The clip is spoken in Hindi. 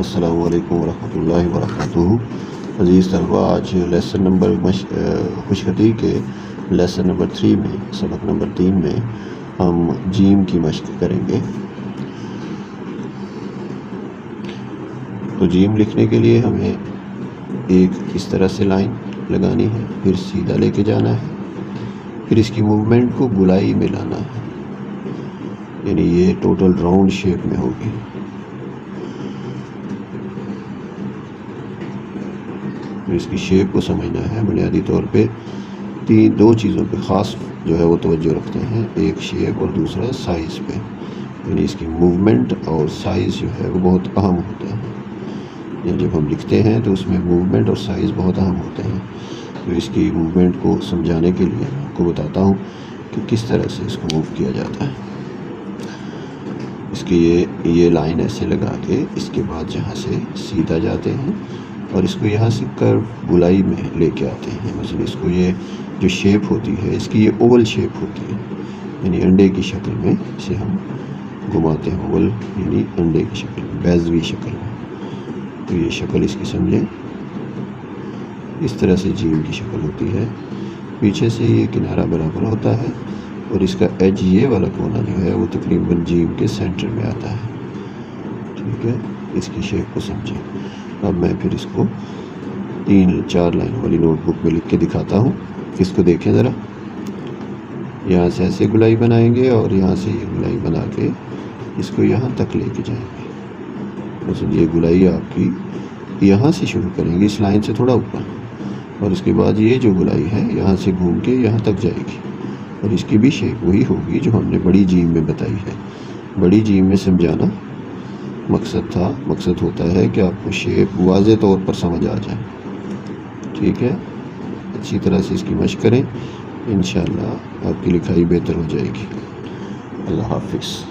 अस्सलामु अलैकुम वरहमतुल्लाहि वबरकातुहू। अज़ीज़ तलबा, आज लेसन नंबर खुशखती के लेसन नंबर 3 में सबक नंबर 3 में हम जीम की मश्क करेंगे। तो जीम लिखने के लिए हमें एक इस तरह से लाइन लगानी है, फिर सीधा लेके जाना है, फिर इसकी मूवमेंट को गुलाई में लाना है, यानी ये टोटल राउंड शेप में होगी। तो इसकी शेप को समझना है। बुनियादी तौर पे दो चीज़ों पे ख़ास जो है वो तवज्जो रखते हैं, एक शेप और दूसरा साइज़ पे। यानी इसकी मूवमेंट और साइज़ जो है वो बहुत अहम होता है। यानी जब हम लिखते हैं तो उसमें मूवमेंट और साइज़ बहुत अहम होते हैं। तो इसकी मूवमेंट को समझाने के लिए आपको बताता हूँ कि किस तरह से इसको मूव किया जाता है। इसकी ये लाइन ऐसे लगा के इसके बाद जहाँ से सीधा जाते हैं और इसको यहाँ से कर्व गुलाई में लेके आते हैं। मतलब इसको ये जो शेप होती है इसकी ये ओवल शेप होती है, यानी अंडे की शक्ल में इसे हम घुमाते हैं। ओवल यानी अंडे की शक्ल में, बैजवी शक्ल में। तो ये शक्ल इसकी समझें, इस तरह से जीम की शक्ल होती है। पीछे से ये किनारा बराबर होता है और इसका एज, ये वाला कोना जो है वो तकरीबन जीम के सेंटर में आता है। ठीक है, इसकी शेप को समझें। अब मैं फिर इसको 3-4 लाइन वाली नोटबुक में लिख के दिखाता हूँ। इसको देखें ज़रा। यहाँ से ऐसे गुलाई बनाएंगे और यहाँ से ये गुलाई बना के इसको यहाँ तक लेके जाएंगे। मतलब ये गुलाई आपकी यहाँ से शुरू करेंगे, इस लाइन से थोड़ा ऊपर, और उसके बाद ये जो गुलाई है यहाँ से घूम के यहाँ तक जाएगी और इसकी भी शेप वही होगी जो हमने बड़ी जीम में बताई है। बड़ी जीम में समझाना मकसद होता है कि आपको शेप वाज़े तौर पर समझ आ जाए। ठीक है, अच्छी तरह से इसकी मशक करें, इंशाअल्लाह आपकी लिखाई बेहतर हो जाएगी। अल्लाह हाफिज़।